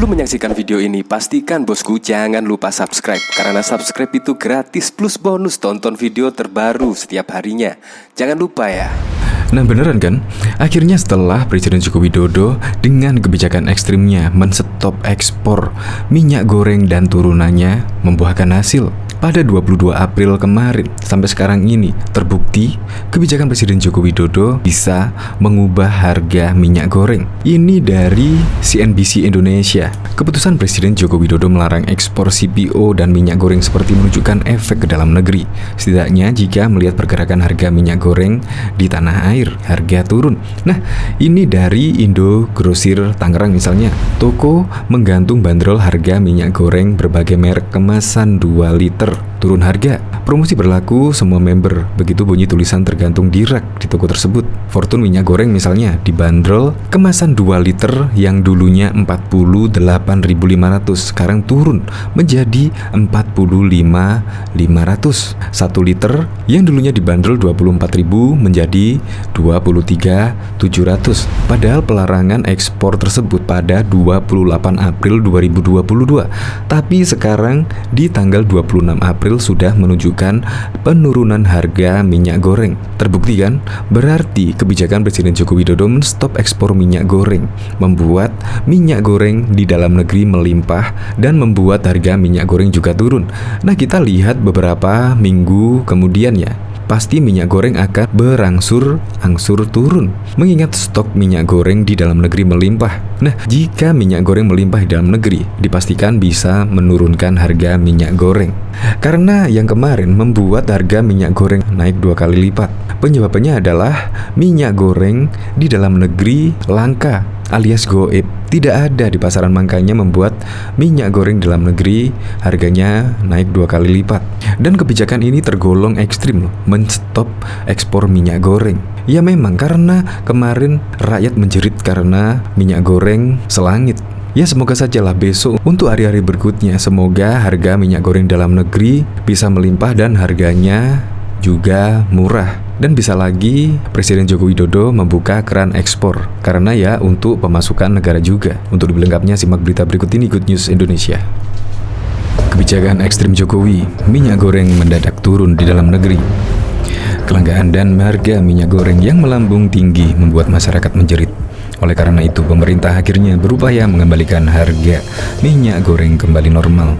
Sebelum menyaksikan video ini, pastikan bosku jangan lupa subscribe. Karena subscribe itu gratis plus bonus tonton video terbaru setiap harinya. Jangan lupa ya. Nah beneran kan? Akhirnya setelah Presiden Joko Widodo dengan kebijakan ekstrimnya menstop ekspor minyak goreng dan turunannya membuahkan hasil. Pada 22 April kemarin sampai sekarang ini terbukti kebijakan Presiden Joko Widodo bisa mengubah harga minyak goreng. Ini dari CNBC Indonesia. Keputusan Presiden Joko Widodo melarang ekspor CPO dan minyak goreng seperti menunjukkan efek ke dalam negeri. Setidaknya jika melihat pergerakan harga minyak goreng di tanah air, harga turun. Nah, ini dari Indo Grosir Tangerang misalnya. Toko menggantung bandrol harga minyak goreng berbagai merek kemasan 2 liter. Turun harga. Promosi berlaku semua member. Begitu bunyi tulisan tergantung di rak di toko tersebut. Fortune minyak goreng misalnya dibanderol kemasan 2 liter yang dulunya 48.500 sekarang turun menjadi 45.500. 1 liter yang dulunya dibanderol 24.000 menjadi 23.700. Padahal pelarangan ekspor tersebut pada 28 April 2022. Tapi sekarang di tanggal 26 April sudah menunjukkan penurunan harga minyak goreng. Terbukti kan? Berarti kebijakan Presiden Joko Widodo menstop ekspor minyak goreng membuat minyak goreng di dalam negeri melimpah dan membuat harga minyak goreng juga turun. Nah, kita lihat beberapa minggu kemudian ya, pasti minyak goreng akan berangsur-angsur turun mengingat stok minyak goreng di dalam negeri melimpah. Nah, jika minyak goreng melimpah di dalam negeri, dipastikan bisa menurunkan harga minyak goreng. Karena yang kemarin membuat harga minyak goreng naik 2 kali lipat. Penyebabnya adalah minyak goreng di dalam negeri langka alias goib, tidak ada di pasaran, makanya membuat minyak goreng dalam negeri harganya naik 2 kali lipat. Dan kebijakan ini tergolong ekstrim loh, menstop ekspor minyak goreng. Ya memang karena kemarin rakyat menjerit karena minyak goreng selangit. Ya semoga sajalah besok untuk hari-hari berikutnya, semoga harga minyak goreng dalam negeri bisa melimpah dan harganya juga murah. Dan bisa lagi Presiden Joko Widodo membuka keran ekspor. Karena ya untuk pemasukan negara juga. Untuk lebih lengkapnya simak berita berikut ini, Good News Indonesia. Kebijakan ekstrim Jokowi, minyak goreng mendadak turun di dalam negeri. Kelangkaan dan harga minyak goreng yang melambung tinggi membuat masyarakat menjerit. Oleh karena itu, pemerintah akhirnya berupaya mengembalikan harga minyak goreng kembali normal.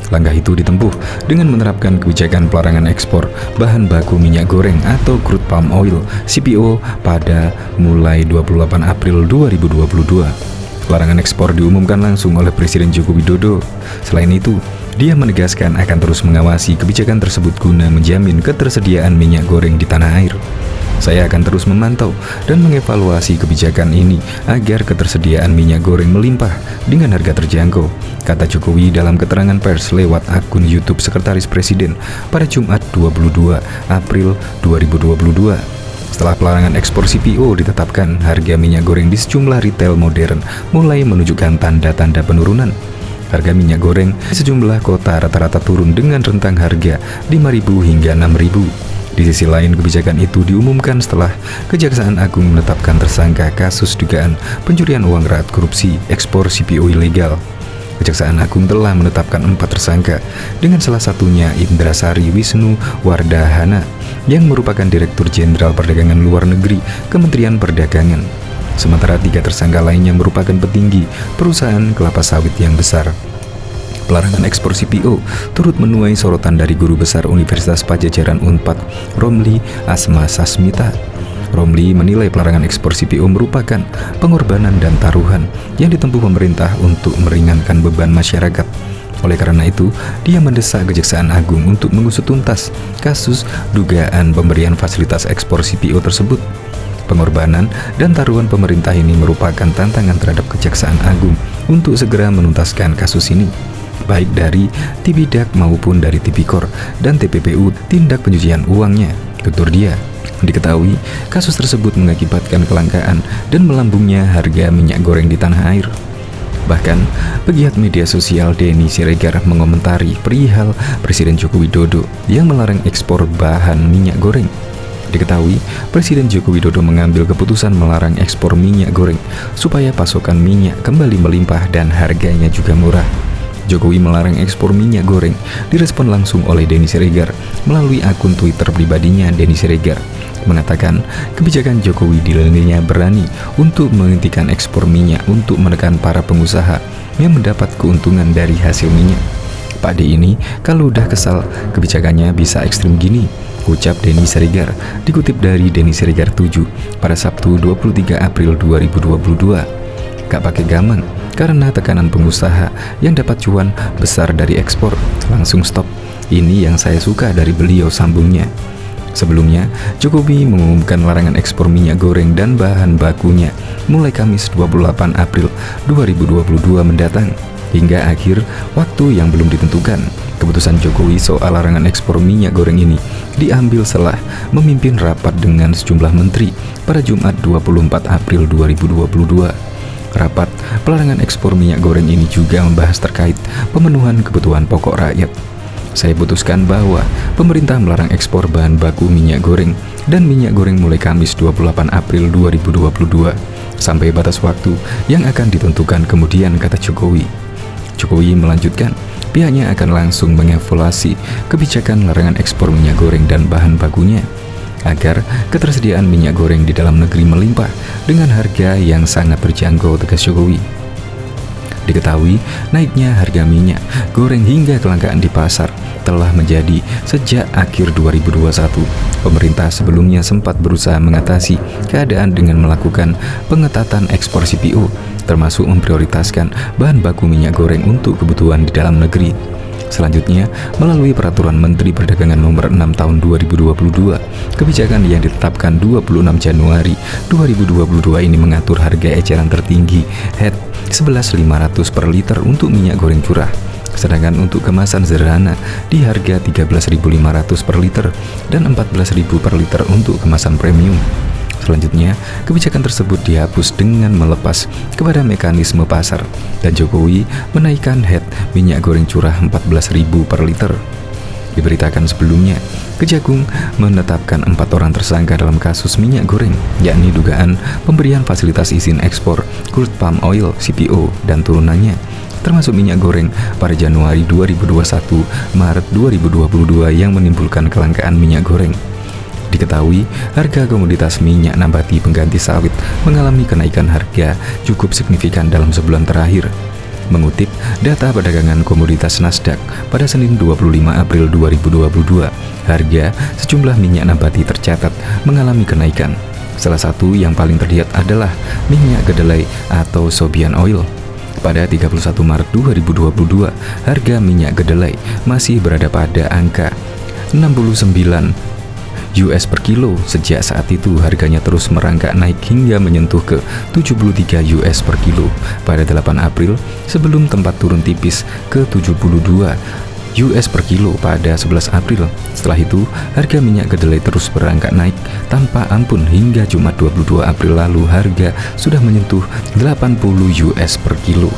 Langkah itu ditempuh dengan menerapkan kebijakan pelarangan ekspor bahan baku minyak goreng atau crude palm oil CPO pada mulai 28 April 2022. Larangan ekspor diumumkan langsung oleh Presiden Joko Widodo. Selain itu, dia menegaskan akan terus mengawasi kebijakan tersebut guna menjamin ketersediaan minyak goreng di tanah air. Saya akan terus memantau dan mengevaluasi kebijakan ini agar ketersediaan minyak goreng melimpah dengan harga terjangkau, kata Jokowi dalam keterangan pers lewat akun YouTube Sekretaris Presiden pada Jumat 22 April 2022. Setelah pelarangan ekspor CPO ditetapkan, harga minyak goreng di sejumlah retail modern mulai menunjukkan tanda-tanda penurunan. Harga minyak goreng di sejumlah kota rata-rata turun dengan rentang harga 5.000 hingga 6.000. Di sisi lain, kebijakan itu diumumkan setelah Kejaksaan Agung menetapkan tersangka kasus dugaan pencurian uang rakyat korupsi ekspor CPO ilegal. Kejaksaan Agung telah menetapkan 4 tersangka, dengan salah satunya Indrasari Wisnu Wardahana yang merupakan Direktur Jenderal Perdagangan Luar Negeri Kementerian Perdagangan. Sementara 3 tersangka lainnya merupakan petinggi perusahaan kelapa sawit yang besar. Pelarangan ekspor CPO turut menuai sorotan dari Guru Besar Universitas Padjadjaran Unpad, Romli Asma Sasmita. Romli menilai pelarangan ekspor CPO merupakan pengorbanan dan taruhan yang ditempuh pemerintah untuk meringankan beban masyarakat. Oleh karena itu, dia mendesak Kejaksaan Agung untuk mengusut tuntas kasus dugaan pemberian fasilitas ekspor CPO tersebut. Pengorbanan dan taruhan pemerintah ini merupakan tantangan terhadap Kejaksaan Agung untuk segera menuntaskan kasus ini, baik dari Tipidak maupun dari Tipikor dan TPPU tindak pencucian uangnya, tutur dia. Diketahui, kasus tersebut mengakibatkan kelangkaan dan melambungnya harga minyak goreng di tanah air. Bahkan, pegiat media sosial Denny Siregar mengomentari perihal Presiden Joko Widodo yang melarang ekspor bahan minyak goreng. Diketahui, Presiden Joko Widodo mengambil keputusan melarang ekspor minyak goreng supaya pasokan minyak kembali melimpah dan harganya juga murah. Jokowi melarang ekspor minyak goreng direspon langsung oleh Denny Siregar melalui akun Twitter pribadinya. Denny Siregar mengatakan kebijakan Jokowi dinilainya berani untuk menghentikan ekspor minyak untuk menekan para pengusaha yang mendapat keuntungan dari hasil minyak. Pak D ini kalau udah kesal kebijakannya bisa ekstrim gini, ucap Denny Siregar, dikutip dari Denny Siregar 7 pada Sabtu 23 April 2022. Gak pakai gaman, karena tekanan pengusaha yang dapat cuan besar dari ekspor, langsung stop. Ini yang saya suka dari beliau, sambungnya. Sebelumnya, Jokowi mengumumkan larangan ekspor minyak goreng dan bahan bakunya mulai Kamis 28 April 2022 mendatang hingga akhir waktu yang belum ditentukan. Keputusan Jokowi soal larangan ekspor minyak goreng ini diambil setelah memimpin rapat dengan sejumlah menteri pada Jumat 24 April 2022. Rapat pelarangan ekspor minyak goreng ini juga membahas terkait pemenuhan kebutuhan pokok rakyat. Saya putuskan bahwa pemerintah melarang ekspor bahan baku minyak goreng dan minyak goreng mulai Kamis 28 April 2022 sampai batas waktu yang akan ditentukan kemudian, kata Jokowi. Jokowi melanjutkan, pihaknya akan langsung mengevaluasi kebijakan larangan ekspor minyak goreng dan bahan bakunya agar ketersediaan minyak goreng di dalam negeri melimpah dengan harga yang sangat terjangkau, tegas Jokowi. Diketahui, naiknya harga minyak goreng hingga kelangkaan di pasar telah menjadi sejak akhir 2021. Pemerintah sebelumnya sempat berusaha mengatasi keadaan dengan melakukan pengetatan ekspor CPO, termasuk memprioritaskan bahan baku minyak goreng untuk kebutuhan di dalam negeri. Selanjutnya, melalui Peraturan Menteri Perdagangan Nomor 6 Tahun 2022, kebijakan yang ditetapkan 26 Januari 2022 ini mengatur harga eceran tertinggi HET 11.500 per liter untuk minyak goreng curah. Sedangkan untuk kemasan sederhana di harga 13.500 per liter dan 14.000 per liter untuk kemasan premium. Selanjutnya, kebijakan tersebut dihapus dengan melepas kepada mekanisme pasar dan Jokowi menaikkan HET minyak goreng curah 14.000 per liter. Diberitakan sebelumnya, Kejagung menetapkan 4 orang tersangka dalam kasus minyak goreng, yakni dugaan pemberian fasilitas izin ekspor crude palm oil CPO dan turunannya, termasuk minyak goreng pada Januari 2021, Maret 2022 yang menimbulkan kelangkaan minyak goreng. Diketahui, harga komoditas minyak nabati pengganti sawit mengalami kenaikan harga cukup signifikan dalam sebulan terakhir. Mengutip data perdagangan komoditas Nasdaq pada Senin 25 April 2022, harga sejumlah minyak nabati tercatat mengalami kenaikan. Salah satu yang paling terlihat adalah minyak kedelai atau soybean oil. Pada 31 Maret 2022, harga minyak kedelai masih berada pada angka 69 US per kilo. Sejak saat itu harganya terus merangkak naik hingga menyentuh ke 73 US per kilo pada 8 April sebelum tempat turun tipis ke 72 US per kilo pada 11 April. Setelah itu, harga minyak kedelai terus berangkat naik tanpa ampun hingga Jumat 22 April lalu harga sudah menyentuh 80 US per kilo.